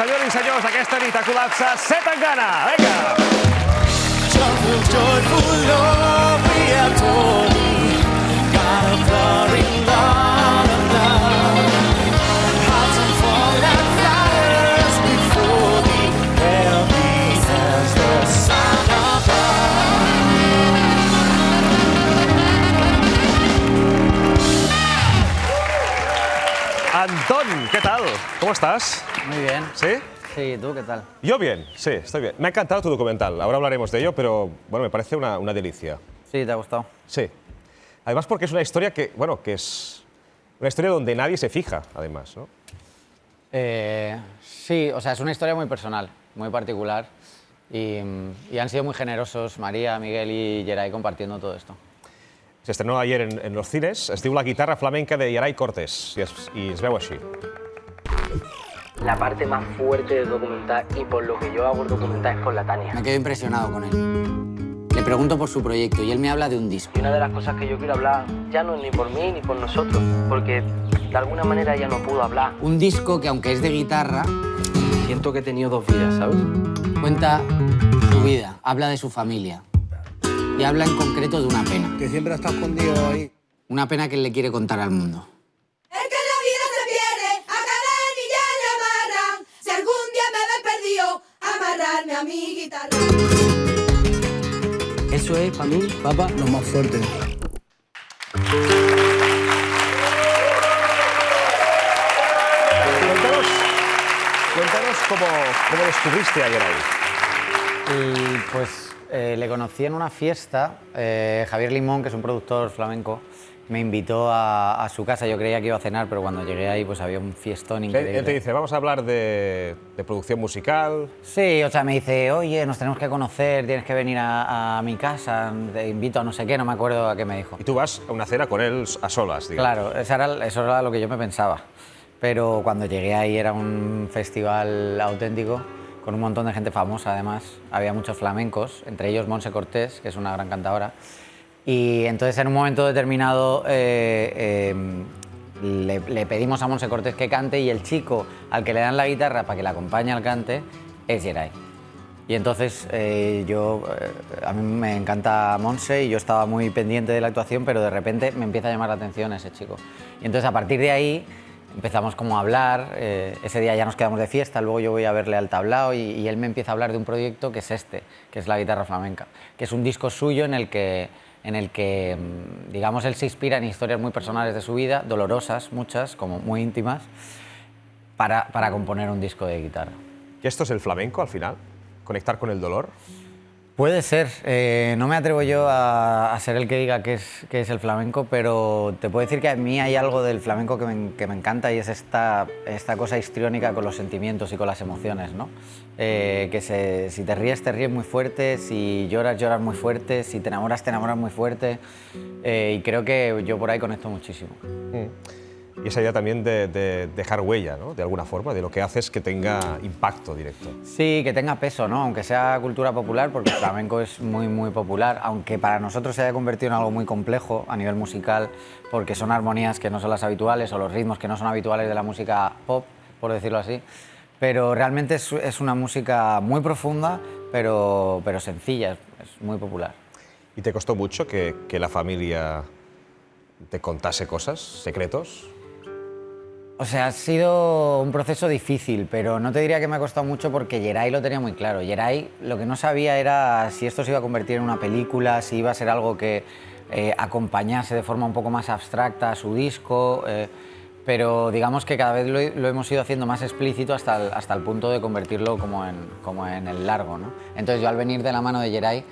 senyores i senyors, aquesta nit a Col·lapse, Set Tangana. Vinga! Antón, ¿qué tal? ¿Cómo estás? Muy bien. ¿Sí? Sí, ¿tú qué tal? Yo bien, sí, estoy bien. Me ha encantado tu documental, ahora hablaremos de ello, pero bueno, me parece una delicia. Sí, ¿te ha gustado? Sí. Además porque es una historia que, bueno, que es una historia donde nadie se fija, además, ¿no? Sí, o sea, es una historia muy personal, muy particular y han sido muy generosos María, Miguel y Geray compartiendo todo esto. Se estrenó ayer en los cines, es diu La guitarra flamenca de Geray Cortés y es veu així. La parte más fuerte del documental y por lo que yo hago el documental es por la Tania. Me quedo impresionado con él. Le pregunto por su proyecto y él me habla de un disco. Y una de las cosas que yo quiero hablar ya no es ni por mí ni por nosotros, porque de alguna manera ella no pudo hablar. Un disco que, aunque es de guitarra, Siento que he tenido dos vidas, ¿sabes? cuenta su vida, habla de su familia y habla en concreto de una pena. Que siempre está escondido ahí. Una pena que él le quiere contar al mundo. Es que la vida se pierde, a cada anilla le amarran. Si algún día me ves perdido, amarrarme a mi guitarra. Eso es, para mí, Papá, lo más fuerte. Cuéntanos cómo descubriste a Geray. Y pues le conocí en una fiesta. Javier Limón, que es un productor flamenco, me invitó a su casa. Yo creía que iba a cenar, pero cuando llegué ahí pues había un fiestón increíble. Él te dice, vamos a hablar de producción musical. Sí, o sea, me dice, oye, nos tenemos que conocer, tienes que venir a mi casa, te invito a no sé qué, no me acuerdo a qué me dijo. Y tú vas a una cena con él a solas, digamos. Claro, eso era lo que yo me pensaba. Pero cuando llegué ahí era un festival auténtico, con un montón de gente famosa además. Había muchos flamencos, entre ellos Montse Cortés, que es una gran cantadora. Y entonces en un momento determinado le pedimos a Montse Cortés que cante y el chico al que le dan la guitarra para que le acompañe al cante es Geray. Y entonces a mí me encanta Montse y yo estaba muy pendiente de la actuación, pero de repente me empieza a llamar la atención ese chico. Y entonces a partir de ahí empezamos como a hablar, ese día ya nos quedamos de fiesta, luego yo voy a verle al tablao y él me empieza a hablar de un proyecto que es este, que es La guitarra flamenca, que es un disco suyo en el que digamos, él se inspira en historias muy personales de su vida, dolorosas, muchas, como muy íntimas, para componer un disco de guitarra. ¿Y esto es el flamenco al final? ¿Conectar con el dolor? Puede ser, no me atrevo yo a ser el que diga qué es el flamenco, pero te puedo decir que a mí hay algo del flamenco que me encanta y es esta cosa histriónica con los sentimientos y con las emociones, ¿no? Si te ríes muy fuerte, si lloras muy fuerte, si te enamoras muy fuerte, y creo que yo por ahí conecto muchísimo. Y esa idea también de dejar huella, ¿no? De alguna forma, de lo que haces que tenga impacto directo. Sí, que tenga peso, ¿no? Aunque sea cultura popular, porque el flamenco es muy, muy popular, aunque para nosotros se haya convertido en algo muy complejo a nivel musical, porque son armonías que no son las habituales o los ritmos que no son habituales de la música pop, por decirlo así. Pero realmente es una música muy profunda, pero sencilla, es muy popular. ¿Y te costó mucho que la familia te contase cosas, secretos? O sea, ha sido un proceso difícil, pero no te diría que me ha costado mucho porque Geray lo tenía muy claro. Geray lo que no sabía era si esto se iba a convertir en una película, si iba a ser algo que acompañase de forma un poco más abstracta a su disco, pero digamos que cada vez lo hemos ido haciendo más explícito hasta el punto de convertirlo como en el largo, ¿no? Entonces yo al venir de la mano de Geray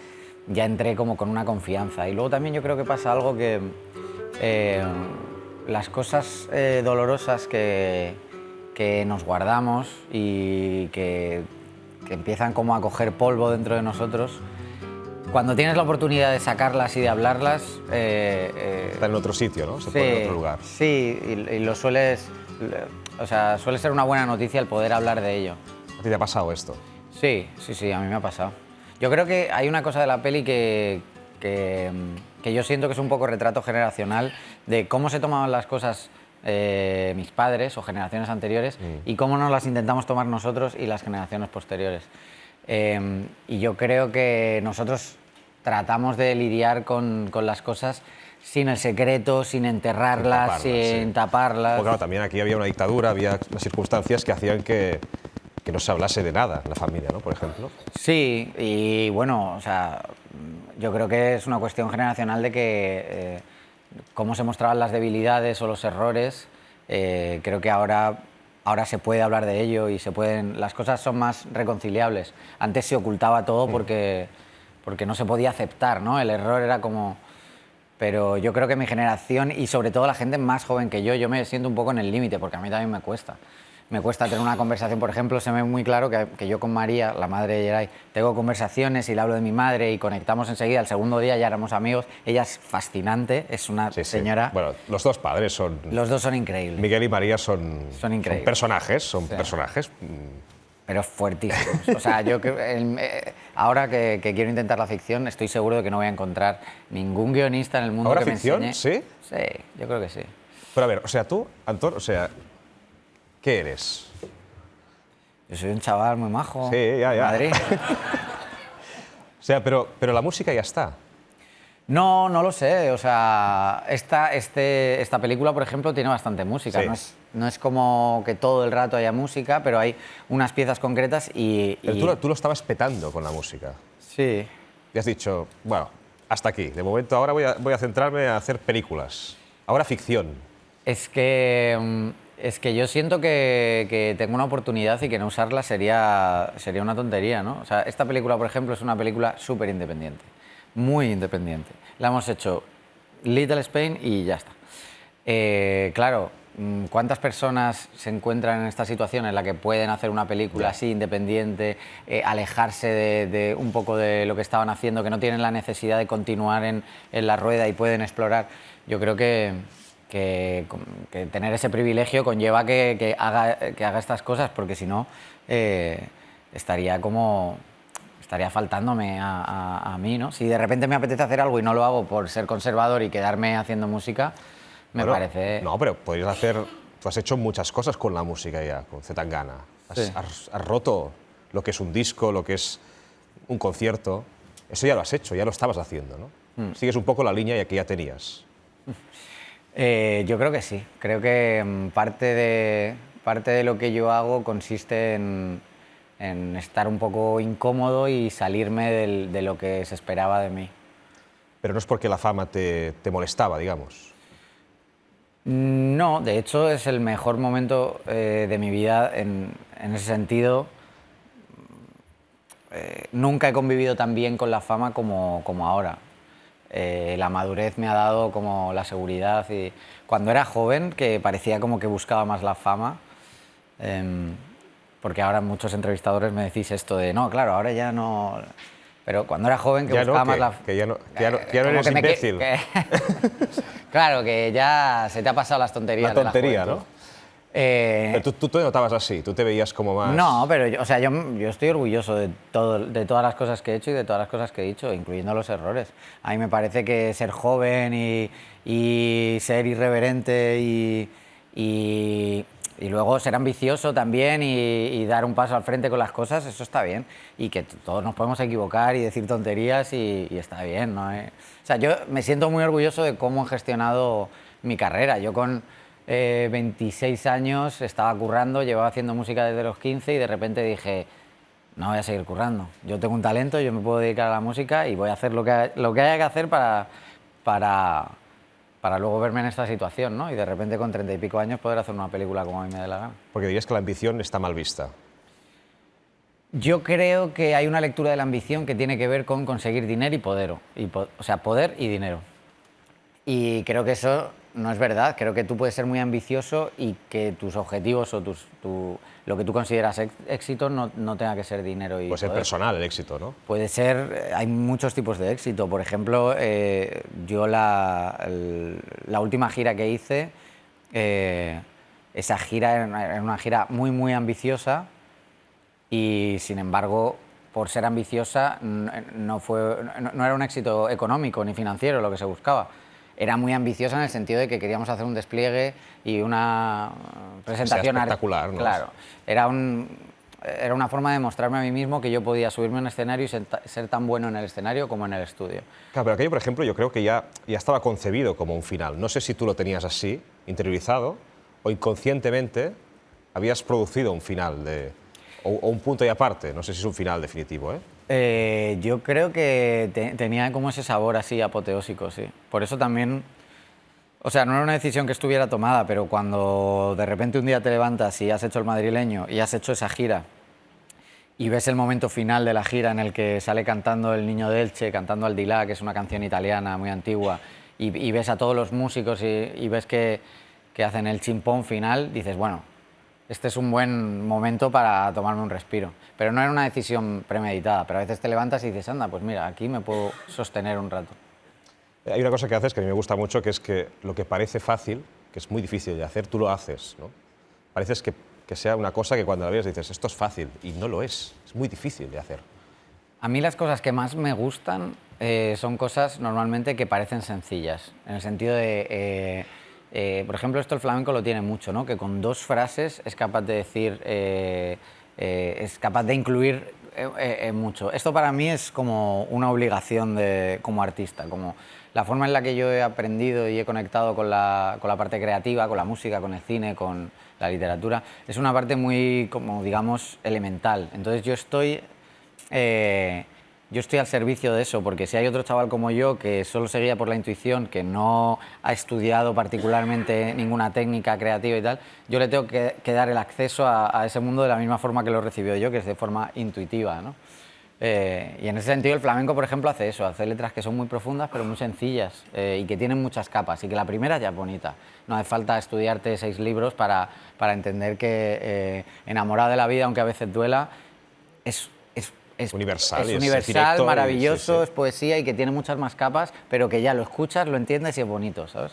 ya entré como con una confianza. Y luego también yo creo que pasa algo que las cosas dolorosas que nos guardamos y que empiezan como a coger polvo dentro de nosotros, cuando tienes la oportunidad de sacarlas y de hablarlas... Está en otro sitio, ¿no? Se pone en otro lugar. Sí, y lo sueles... O sea, suele ser una buena noticia el poder hablar de ello. ¿A ti te ha pasado esto? Sí, a mí me ha pasado. Yo creo que hay una cosa de la peli que yo siento que es un poco retrato generacional de cómo se tomaban las cosas mis padres o generaciones anteriores y cómo nos las intentamos tomar nosotros y las generaciones posteriores. Y yo creo que nosotros tratamos de lidiar con las cosas sin el secreto, sin enterrarlas, sin taparlas. Porque claro, también aquí había una dictadura, había unas circunstancias que hacían que no se hablase de nada en la familia, ¿no? Por ejemplo. Sí, y bueno, o sea, yo creo que es una cuestión generacional de que cómo se mostraban las debilidades o los errores, creo que ahora se puede hablar de ello y las cosas son más reconciliables. Antes se ocultaba todo porque no se podía aceptar, ¿no? El error era como... Pero yo creo que mi generación y sobre todo la gente más joven que yo me siento un poco en el límite, porque a mí también me cuesta. Me cuesta tener una conversación, por ejemplo, se me ve muy claro que yo con María, la madre de Yeray, tengo conversaciones y le hablo de mi madre y conectamos enseguida. El segundo día ya éramos amigos. Ella es fascinante, es una señora... Bueno, los dos padres son... Los dos son increíbles. Miguel y María son increíbles. Son personajes. Pero fuertísimos. O sea, yo ahora que quiero intentar la ficción, estoy seguro de que no voy a encontrar ningún guionista en el mundo ¿Ahora que ficción? me enseñe... ¿Sí? Sí, yo creo que sí. Pero a ver, o sea, tú, Antón, o sea, ¿qué eres? Yo soy un chaval muy majo. Sí, ya. De Madrid. O sea, pero la música ya está. No lo sé. O sea, esta película, por ejemplo, tiene bastante música. Sí. No es como que todo el rato haya música, pero hay unas piezas concretas y... Pero tú lo estabas petando con la música. Sí. Y has dicho, bueno, hasta aquí. De momento ahora voy a centrarme a hacer películas. Ahora ficción. Es que yo siento que tengo una oportunidad y que no usarla sería una tontería, ¿no? O sea, esta película, por ejemplo, es una película súper independiente, muy independiente. La hemos hecho Little Spain y ya está. Claro, ¿cuántas personas se encuentran en esta situación en la que pueden hacer una película así independiente, alejarse de un poco de lo que estaban haciendo, que no tienen la necesidad de continuar en la rueda y pueden explorar? Yo creo que tener ese privilegio conlleva que haga estas cosas, porque si no estaría faltándome a mí, ¿no? Si de repente me apetece hacer algo y no lo hago por ser conservador y quedarme haciendo música, me parece... No, pero podrías hacer... Tú has hecho muchas cosas con la música ya, con Zetangana. Has roto lo que es un disco, lo que es un concierto. Eso ya lo has hecho, ya lo estabas haciendo, ¿no? Sigues un poco la línea que ya tenías. Yo creo que sí. Creo que parte de lo que yo hago consiste en estar un poco incómodo y salirme de lo que se esperaba de mí. Pero no es porque la fama te molestaba, digamos. No, de hecho es el mejor momento de mi vida en ese sentido. Nunca he convivido tan bien con la fama como ahora. La madurez me ha dado como la seguridad y cuando era joven, que parecía como que buscaba más la fama, porque ahora muchos entrevistadores me decís esto de no, claro, ahora ya no... Pero cuando era joven que ya buscaba no, más la... Que ya no eres imbécil. Claro, que ya se te ha pasado las tonterías. La tontería, de la juventud. ¿no? Pero tú te notabas así, tú te veías como más... No, pero yo estoy orgulloso de todas las cosas que he hecho y de todas las cosas que he dicho, incluyendo los errores. A mí me parece que ser joven y ser irreverente y luego ser ambicioso también y dar un paso al frente con las cosas, eso está bien. Y que todos nos podemos equivocar y decir tonterías y está bien, ¿no? O sea, yo me siento muy orgulloso de cómo he gestionado mi carrera. Yo con 26 años estaba currando, llevaba haciendo música desde los 15 y de repente dije, no voy a seguir currando. Yo tengo un talento, yo me puedo dedicar a la música y voy a hacer lo que haya que hacer para luego verme en esta situación, ¿no? Y de repente con 30 y pico años poder hacer una película como a mí me dé la gana. Porque dirías que la ambición está mal vista. Yo creo que hay una lectura de la ambición que tiene que ver con conseguir dinero y poder. O sea, poder y dinero. Y creo que eso no es verdad. Creo que tú puedes ser muy ambicioso y que tus objetivos o lo que tú consideras éxito no tenga que ser dinero y Puede ser poder. personal el éxito, ¿no? Puede ser, hay muchos tipos de éxito. Por ejemplo, yo la última gira que hice, esa gira era una gira muy, muy ambiciosa y, sin embargo, por ser ambiciosa, no era un éxito económico ni financiero lo que se buscaba. era muy ambiciosa en el sentido de que queríamos hacer un despliegue y una presentación espectacular, ¿no? Claro, era una forma de mostrarme a mí mismo que yo podía subirme a un escenario y ser tan bueno en el escenario como en el estudio. Claro, pero aquello, por ejemplo, yo creo que ya estaba concebido como un final. No sé si tú lo tenías así, interiorizado, o inconscientemente habías producido un final o un punto y aparte. No sé si es un final definitivo, ¿eh? Yo creo que tenía como ese sabor así apoteósico, sí. Por eso también, o sea, no era una decisión que estuviera tomada, pero cuando de repente un día te levantas y has hecho el madrileño y has hecho esa gira y ves el momento final de la gira en el que sale cantando el Niño de Elche, cantando Aldilà, que es una canción italiana muy antigua, y ves a todos los músicos y ves que hacen el chimpón final, dices, bueno, este es un buen momento para tomarme un respiro. Pero no era una decisión premeditada, pero a veces te levantas y dices, anda, pues mira, aquí me puedo sostener un rato. Hay una cosa que haces que a mí me gusta mucho, que es que lo que parece fácil, que es muy difícil de hacer, tú lo haces, ¿no? Parece que sea una cosa que cuando la ves dices, esto es fácil, y no lo es muy difícil de hacer. A mí las cosas que más me gustan son cosas normalmente que parecen sencillas, en el sentido de... por ejemplo, esto el flamenco lo tiene mucho, ¿no? Que con 2 frases es capaz de decir, es capaz de incluir mucho. Esto para mí es como una obligación como artista, como la forma en la que yo he aprendido y he conectado con la parte creativa, con la música, con el cine, con la literatura. Es una parte muy, como digamos, elemental. Entonces yo estoy al servicio de eso, porque si hay otro chaval como yo que solo se guía por la intuición, que no ha estudiado particularmente ninguna técnica creativa y tal, yo le tengo que dar el acceso a ese mundo de la misma forma que lo recibió yo, que es de forma intuitiva, ¿no? Y en ese sentido el flamenco, por ejemplo, hace eso, hace letras que son muy profundas pero muy sencillas y que tienen muchas capas y que la primera ya es bonita. No hace falta estudiarte 6 libros para entender que Enamorado de la vida, aunque a veces duela, es universal, es universal, directo, maravilloso, sí, sí. es poesía y que tiene muchas más capas, pero que ya lo escuchas, lo entiendes y es bonito, ¿sabes?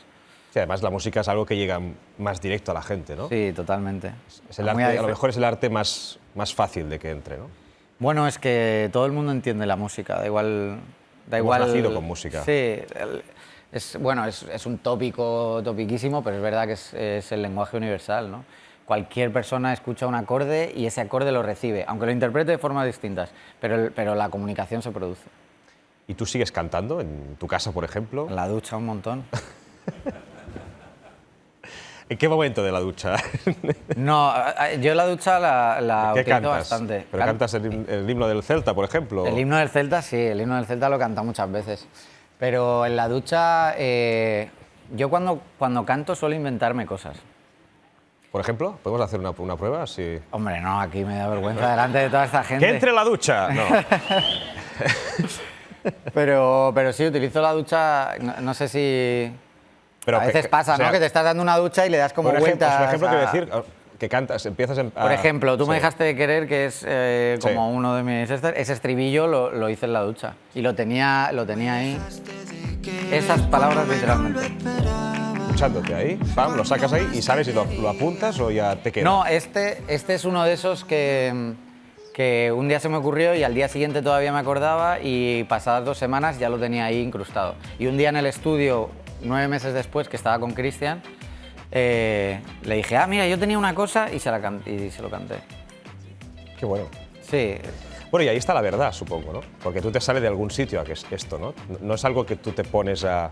Sí, además la música es algo que llega más directo a la gente, ¿no? Sí, totalmente. Es el arte, a lo mejor es el arte más fácil de que entre, ¿no? Bueno, es que todo el mundo entiende la música, da igual... Hemos nacido con música. Sí, es un tópico topiquísimo, pero es verdad que es el lenguaje universal, ¿no? Cualquier persona escucha un acorde y ese acorde lo recibe, aunque lo interprete de formas distintas, pero la comunicación se produce. ¿Y tú sigues cantando en tu casa, por ejemplo? En la ducha un montón. ¿En qué momento de la ducha? No, yo la ducha la ¿Qué utilizo cantas? bastante. ¿Pero cantas el himno del Celta, por ejemplo? El himno del Celta, sí, el himno del Celta lo canta muchas veces. Pero en la ducha, yo cuando canto suelo inventarme cosas. Por ejemplo, ¿podemos hacer una prueba? Sí. Hombre, no, aquí me da vergüenza delante de toda esta gente. ¡Que entre en la ducha! No. Pero sí, utilizo la ducha, no sé si... Pero a veces pasa, o sea, ¿no? Que te estás dando una ducha y le das como por vueltas. ejemplo, quiero decir que cantas, empiezas Por ejemplo, Tú me dejaste de querer, que es como Sí. uno de mis... Ese estribillo lo hice en la ducha. Y lo tenía ahí. Esas palabras literalmente. escuchándote ahí, pam, lo sacas ahí y sabes si lo apuntas o ya te queda. No, este es uno de esos que un día se me ocurrió y al día siguiente todavía me acordaba y pasadas 2 semanas ya lo tenía ahí incrustado. Y un día en el estudio, 9 meses después, que estaba con Cristian, le dije, mira, yo tenía una cosa y se lo canté. Qué bueno. Sí. Bueno, y ahí está la verdad, supongo, ¿no? Porque tú te sales de algún sitio a que es esto, ¿no? No es algo que tú te pones a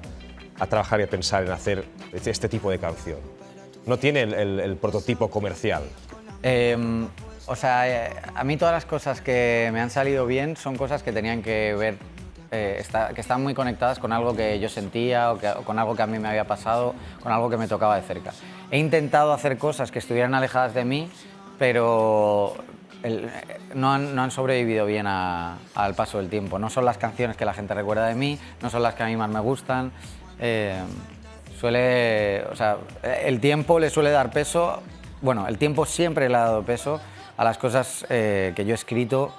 trabajar y a pensar en hacer este tipo de canción. No tiene el prototipo comercial. A mí todas las cosas que me han salido bien son cosas que tenían que ver, que están muy conectadas con algo que yo sentía o con algo que a mí me había pasado, con algo que me tocaba de cerca. He intentado hacer cosas que estuvieran alejadas de mí, pero no han sobrevivido bien al paso del tiempo. No son las canciones que la gente recuerda de mí, no son las que a mí más me gustan. El tiempo le suele dar peso, bueno, el tiempo siempre le ha dado peso a las cosas que yo he escrito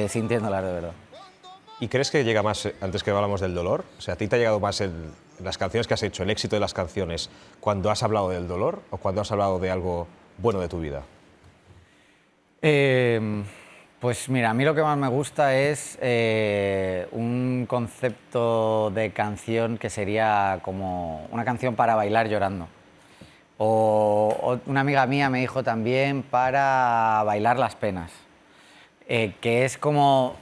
sintiéndolas de verdad. ¿Y crees que llega más, antes que hablamos del dolor, o sea, a ti te ha llegado más en las canciones que has hecho, el éxito de las canciones, cuando has hablado del dolor o cuando has hablado de algo bueno de tu vida? Pues mira, a mí lo que más me gusta es un concepto de canción que sería como una canción para bailar llorando. O una amiga mía me dijo también para bailar las penas, que es como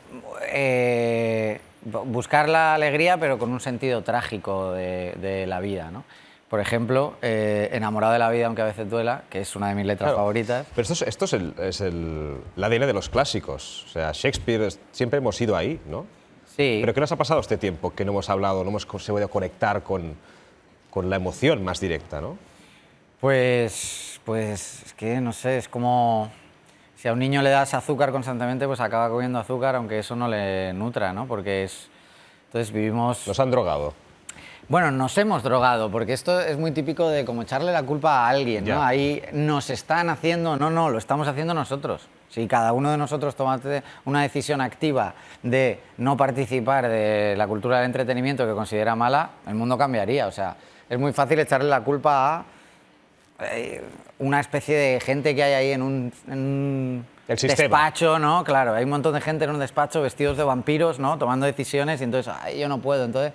buscar la alegría pero con un sentido trágico de la vida, ¿no? Por ejemplo, Enamorado de la vida aunque a veces duela, que es una de mis letras favoritas. Pero esto es el ADN de los clásicos. O sea, Shakespeare, siempre hemos ido ahí, ¿no? Sí. ¿Pero qué nos ha pasado este tiempo? Que no hemos hablado, no hemos conseguido conectar con la emoción más directa, ¿no? Pues es que no sé, es como si a un niño le das azúcar constantemente, pues acaba comiendo azúcar aunque eso no le nutra, ¿no? Porque entonces vivimos... Nos han drogado. Bueno, nos hemos drogado, porque esto es muy típico de como echarle la culpa a alguien, ¿no? Ya. Ahí nos están haciendo... No, lo estamos haciendo nosotros. Si cada uno de nosotros toma una decisión activa de no participar de la cultura del entretenimiento que considera mala, el mundo cambiaría. O sea, es muy fácil echarle la culpa a una especie de gente que hay ahí en un El sistema. despacho, ¿no? Claro, hay un montón de gente en un despacho vestidos de vampiros, ¿no? Tomando decisiones y entonces, ay, yo no puedo, entonces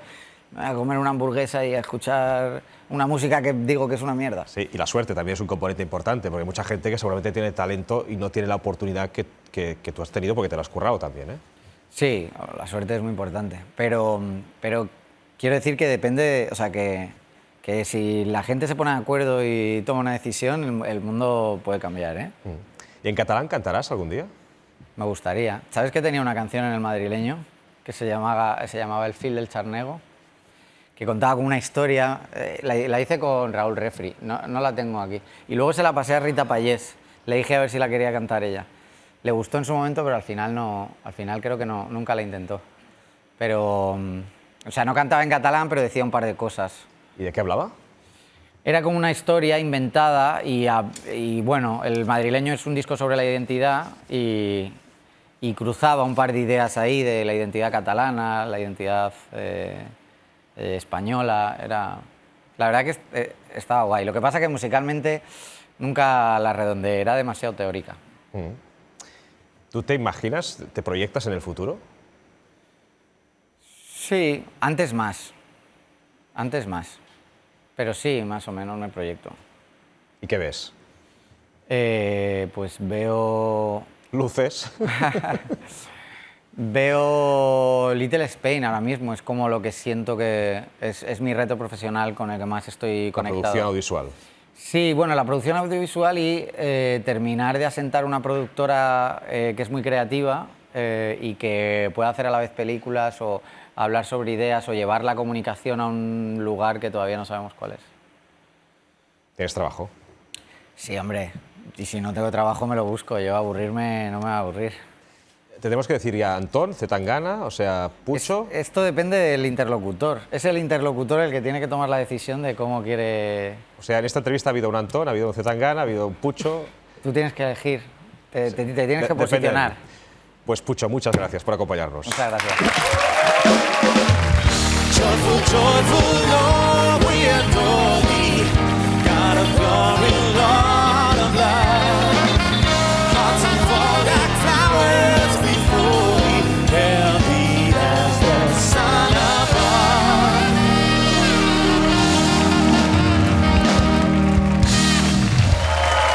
me voy a comer una hamburguesa y a escuchar una música que digo que es una mierda. Sí, y la suerte también es un componente importante, porque hay mucha gente que seguramente tiene talento y no tiene la oportunidad que tú has tenido porque te lo has currado también, ¿eh? Sí, la suerte es muy importante, pero quiero decir que depende, o sea, que si la gente se pone de acuerdo y toma una decisión, el mundo puede cambiar, ¿eh? ¿Y en catalán cantarás algún día? Me gustaría. ¿Sabes que tenía una canción en El Madrileño que se llamaba El fil del charnego? Que contaba como una historia, la hice con Raúl Refri, no la tengo aquí. Y luego se la pasé a Rita Payés, le dije a ver si la quería cantar ella. Le gustó en su momento, pero al final creo que no, nunca la intentó. Pero, o sea, no cantaba en catalán, pero decía un par de cosas. ¿Y de qué hablaba? Era como una historia inventada y bueno, El Madrileño es un disco sobre la identidad y cruzaba un par de ideas ahí de la identidad catalana, la identidad española. La verdad que estaba guay. Lo que pasa que musicalmente nunca la redondeé, era demasiado teórica. ¿Tú te imaginas, te proyectas en el futuro? Sí, antes más. Pero sí, más o menos me proyecto. ¿Y qué ves? Pues veo Luces. Veo Little Spain ahora mismo, es como lo que siento que es mi reto profesional con el que más estoy La conectado. producción audiovisual. Sí, bueno, la producción audiovisual y terminar de asentar una productora que es muy creativa y que pueda hacer a la vez películas o hablar sobre ideas o llevar la comunicación a un lugar que todavía no sabemos cuál es. ¿Tienes trabajo? Sí, hombre, y si no tengo trabajo me lo busco, yo aburrirme no me va a aburrir. Tenemos que decir ya Antón, Zetangana, o sea, Pucho. Esto depende del interlocutor. Es el interlocutor el que tiene que tomar la decisión de cómo quiere... O sea, en esta entrevista ha habido un Antón, ha habido un Zetangana, ha hado un Pucho. Tú tienes que elegir, te tienes que Depende de posicionar. mí. Pues Pucho, muchas gracias por acompañarnos. Muchas gracias. Joyful, joyful.